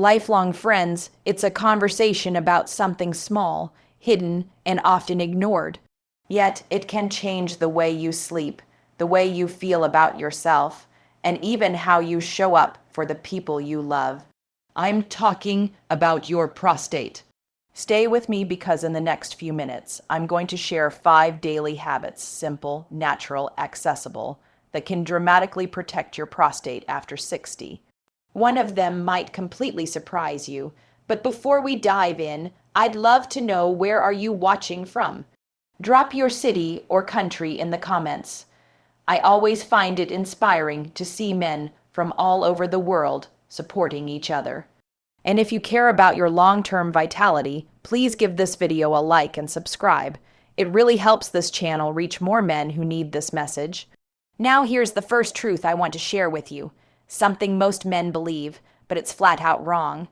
Lifelong friends, it's a conversation about something small, hidden, and often ignored. Yet it can change the way you sleep, the way you feel about yourself, and even how you show up for the people you love. I'm talking about your prostate. Stay with me because in the next few minutes, I'm going to share 5 daily habits, simple, natural, accessible, that can dramatically protect your prostate after 60. One of them might completely surprise you, but before we dive in, I'd love to know, where are you watching from? Drop your city or country in the comments. I always find it inspiring to see men from all over the world supporting each other. And if you care about your long-term vitality, please give this video a like and subscribe. It really helps this channel reach more men who need this message. Now here's the first truth I want to share with you. Something most men believe, but it's flat out wrong.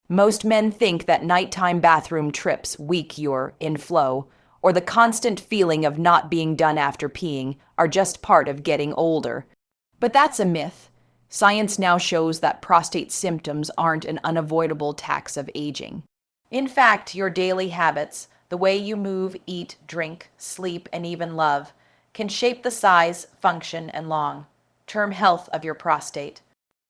Most men think that nighttime bathroom trips weak your inflow, or the constant feeling of not being done after peeing are just part of getting older. But that's a myth. Science now shows that prostate symptoms aren't an unavoidable tax of aging. In fact, your daily habits, the way you move, eat, drink, sleep, and even love, can shape the size, function, and long-term health of your prostate.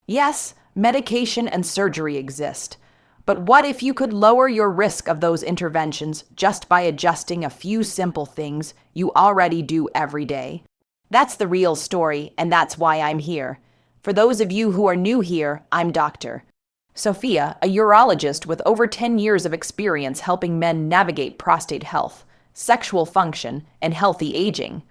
Yes, medication and surgery exist, but what if you could lower your risk of those interventions just by adjusting a few simple things you already do every day? That's the real story, and that's why I'm here. For those of you who are new here, I'm Dr. Sophia, a urologist with over 10 years of experience helping men navigate prostate health, sexual function, and healthy aging.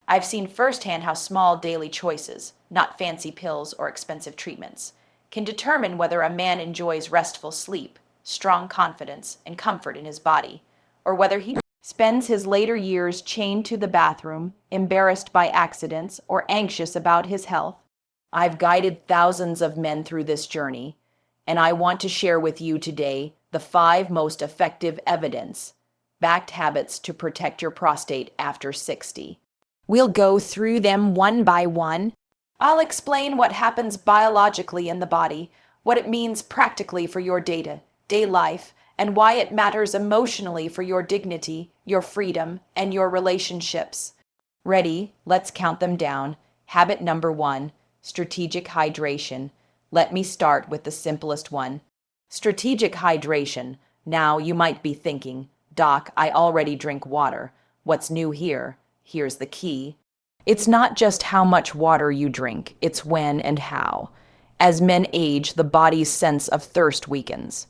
I've seen firsthand how small daily choices, not fancy pills or expensive treatments, can determine whether a man enjoys restful sleep, strong confidence, and comfort in his body, or whether he spends his later years chained to the bathroom, embarrassed by accidents, or anxious about his health. I've guided thousands of men through this journey, and I want to share with you today the 5 most effective evidence-backed habits to protect your prostate after 60. We'll go through them one by one. I'll explain what happens biologically in the body, what it means practically for your day-to-day life, and why it matters emotionally for your dignity, your freedom, and your relationships. Ready? Let's count them down. Habit number 1, strategic hydration. Let me start with the simplest one. Strategic hydration. Now you might be thinking, Doc, I already drink water. What's new here? Here's the key. It's not just how much water you drink, it's when and how. As men age, the body's sense of thirst weakens.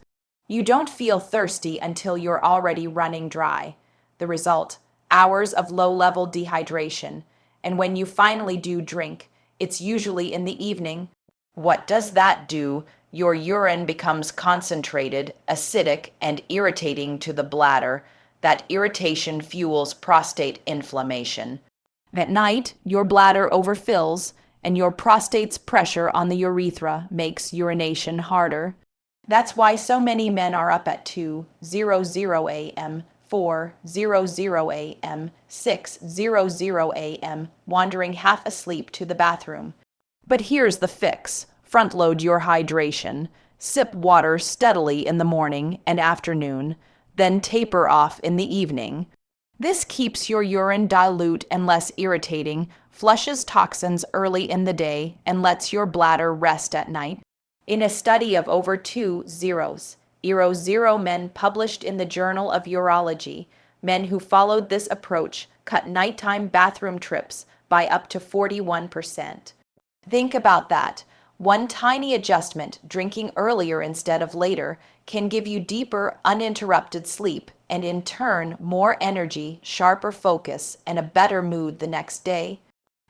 You don't feel thirsty until you're already running dry. The result, hours of low-level dehydration. And when you finally do drink, it's usually in the evening. What does that do? Your urine becomes concentrated, acidic, and irritating to the bladder. That irritation fuels prostate inflammation. At night, your bladder overfills, and your prostate's pressure on the urethra makes urination harder. That's why so many men are up at 2:00 a.m., 4:00 a.m., 6:00 a.m., wandering half asleep to the bathroom. But here's the fix. Front-load your hydration. Sip water steadily in the morning and afternoon, then taper off in the evening. This keeps your urine dilute and less irritating, flushes toxins early in the day, and lets your bladder rest at night. In a study of over 2,000 men published in the Journal of Urology, men who followed this approach cut nighttime bathroom trips by up to 41%. Think about that. One tiny adjustment, drinking earlier instead of later, can give you deeper, uninterrupted sleep and in turn more energy, sharper focus, and a better mood the next day.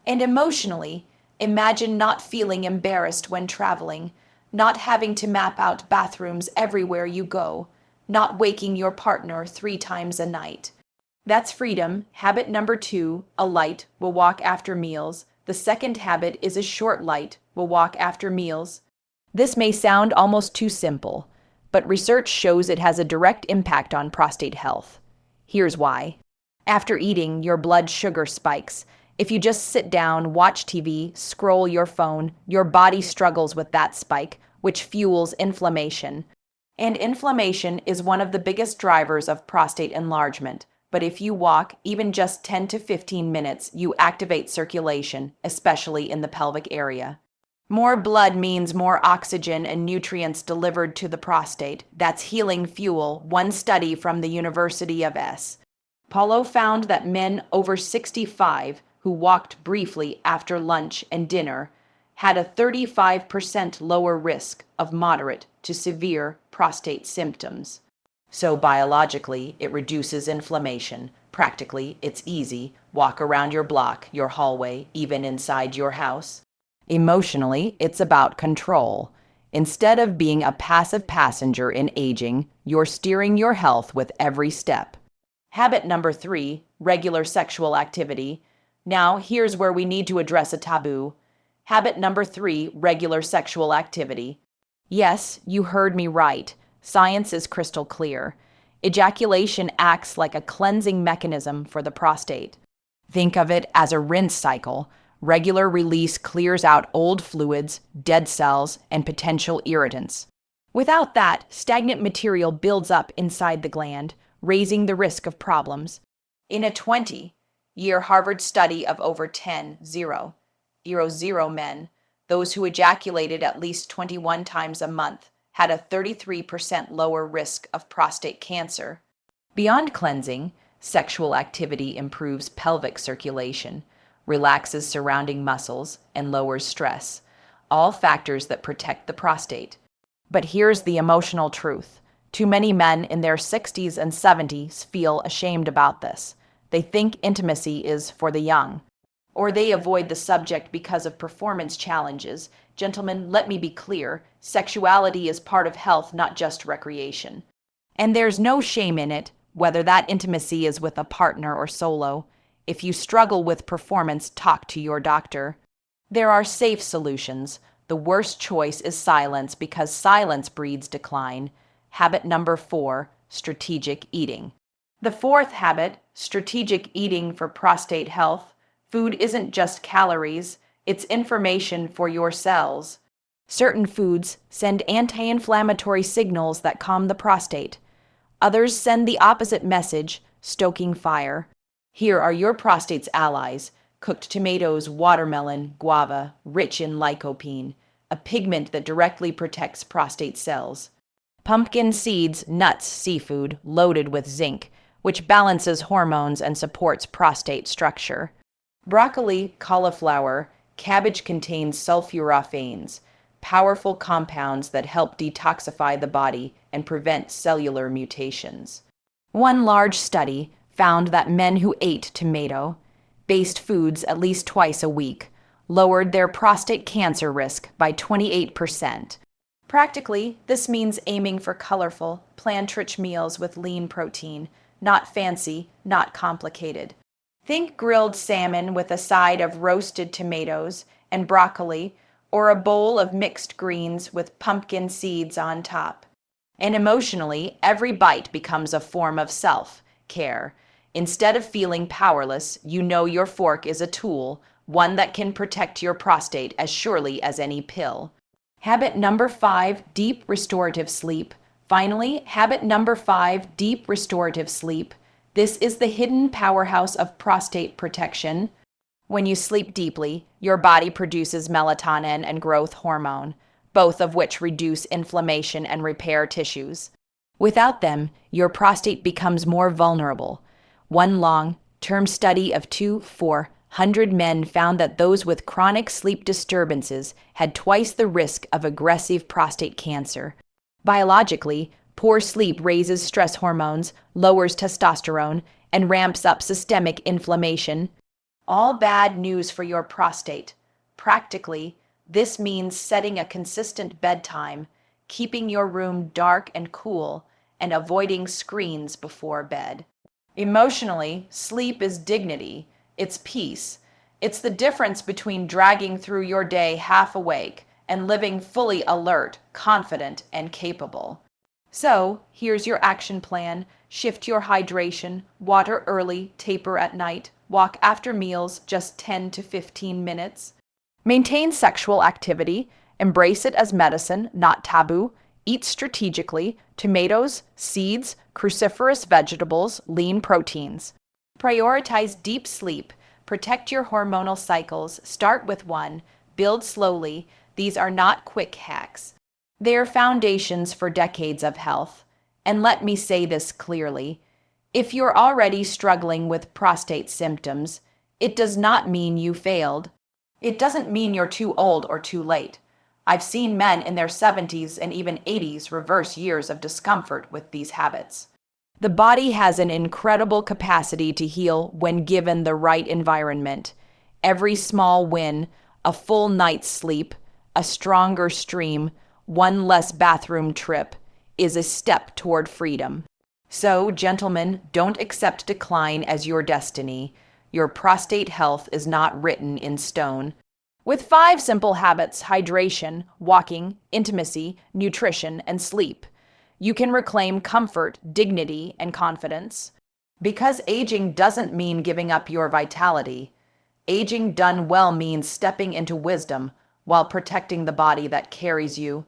And emotionally, imagine not feeling embarrassed when traveling, not having to map out bathrooms everywhere you go, not waking your partner 3 times a night. That's freedom. Habit number 2, a light will walk after meals. The second habit is a short light will walk after meals. This may sound almost too simple, but research shows it has a direct impact on prostate health. Here's why. After eating, your blood sugar spikes. If you just sit down, watch TV, scroll your phone, your body struggles with that spike, which fuels inflammation. And inflammation is one of the biggest drivers of prostate enlargement. But if you walk even just 10 to 15 minutes, you activate circulation, especially in the pelvic area. More blood means more oxygen and nutrients delivered to the prostate. That's healing fuel. One study from the University of S. Paulo found that men over 65 who walked briefly after lunch and dinner had a 35% lower risk of moderate to severe prostate symptoms. So biologically, it reduces inflammation. Practically, it's easy. Walk around your block, your hallway, even inside your house. Emotionally, it's about control. Instead of being a passive passenger in aging, you're steering your health with every step. Habit number 3, regular sexual activity. Now, here's where we need to address a taboo. Habit number 3, regular sexual activity. Yes, you heard me right. Science is crystal clear. Ejaculation acts like a cleansing mechanism for the prostate. Think of it as a rinse cycle. Regular release clears out old fluids, dead cells, and potential irritants. Without that, stagnant material builds up inside the gland, raising the risk of problems. In a 20-year Harvard study of over 0 men, those who ejaculated at least 21 times a month had a 33% lower risk of prostate cancer. Beyond cleansing, sexual activity improves pelvic circulation, relaxes surrounding muscles, and lowers stress, all factors that protect the prostate. But here's the emotional truth. Too many men in their 60s and 70s feel ashamed about this. They think intimacy is for the young, or they avoid the subject because of performance challenges. Gentlemen, let me be clear, sexuality is part of health, not just recreation. And there's no shame in it, whether that intimacy is with a partner or solo. If you struggle with performance, talk to your doctor. There are safe solutions. The worst choice is silence because silence breeds decline. Habit number 4, strategic eating. The fourth habit, strategic eating for prostate health. Food isn't just calories, it's information for your cells. Certain foods send anti-inflammatory signals that calm the prostate. Others send the opposite message, stoking fire. Here are your prostate's allies: cooked tomatoes, watermelon, guava, rich in lycopene, a pigment that directly protects prostate cells. Pumpkin seeds, nuts, seafood, loaded with zinc, which balances hormones and supports prostate structure. Broccoli, cauliflower, cabbage contains sulforaphanes, powerful compounds that help detoxify the body and prevent cellular mutations. One large study found that men who ate tomato-based foods at least twice a week lowered their prostate cancer risk by 28%. Practically, this means aiming for colorful, plant-rich meals with lean protein, not fancy, not complicated. Think grilled salmon with a side of roasted tomatoes and broccoli, or a bowl of mixed greens with pumpkin seeds on top. And emotionally, every bite becomes a form of self-care. Instead of feeling powerless, you know your fork is a tool, one that can protect your prostate as surely as any pill. Habit number 5, deep restorative sleep. Finally, habit number 5, deep restorative sleep. This is the hidden powerhouse of prostate protection. When you sleep deeply, your body produces melatonin and growth hormone, both of which reduce inflammation and repair tissues. Without them, your prostate becomes more vulnerable. One long-term study of 400 men found that those with chronic sleep disturbances had twice the risk of aggressive prostate cancer. Biologically, poor sleep raises stress hormones, lowers testosterone, and ramps up systemic inflammation. All bad news for your prostate. Practically, this means setting a consistent bedtime, keeping your room dark and cool, and avoiding screens before bed. Emotionally, sleep is dignity. It's peace. It's the difference between dragging through your day half awake and living fully alert, confident, and capable. So, here's your action plan. Shift your hydration, water early, taper at night, walk after meals just 10 to 15 minutes. Maintain sexual activity, embrace it as medicine, not taboo. Eat strategically: tomatoes, seeds, cruciferous vegetables, lean proteins. Prioritize deep sleep. Protect your hormonal cycles. Start with one. Build slowly. These are not quick hacks. They are foundations for decades of health. And let me say this clearly. If you're already struggling with prostate symptoms, it does not mean you failed. It doesn't mean you're too old or too late. I've seen men in their 70s and even 80s reverse years of discomfort with these habits. The body has an incredible capacity to heal when given the right environment. Every small win, a full night's sleep, a stronger stream, one less bathroom trip, is a step toward freedom. So, gentlemen, don't accept decline as your destiny. Your prostate health is not written in stone. With 5 simple habits: hydration, walking, intimacy, nutrition, and sleep, you can reclaim comfort, dignity, and confidence. Because aging doesn't mean giving up your vitality. Aging done well means stepping into wisdom while protecting the body that carries you.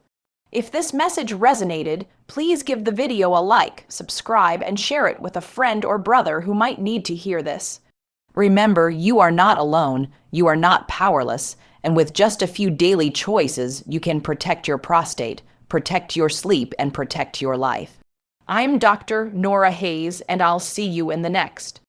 If this message resonated, please give the video a like, subscribe, and share it with a friend or brother who might need to hear this. Remember, you are not alone, you are not powerless, and with just a few daily choices, you can protect your prostate, protect your sleep, and protect your life. I'm Dr. Nora HAYES, and I'll see you in the next.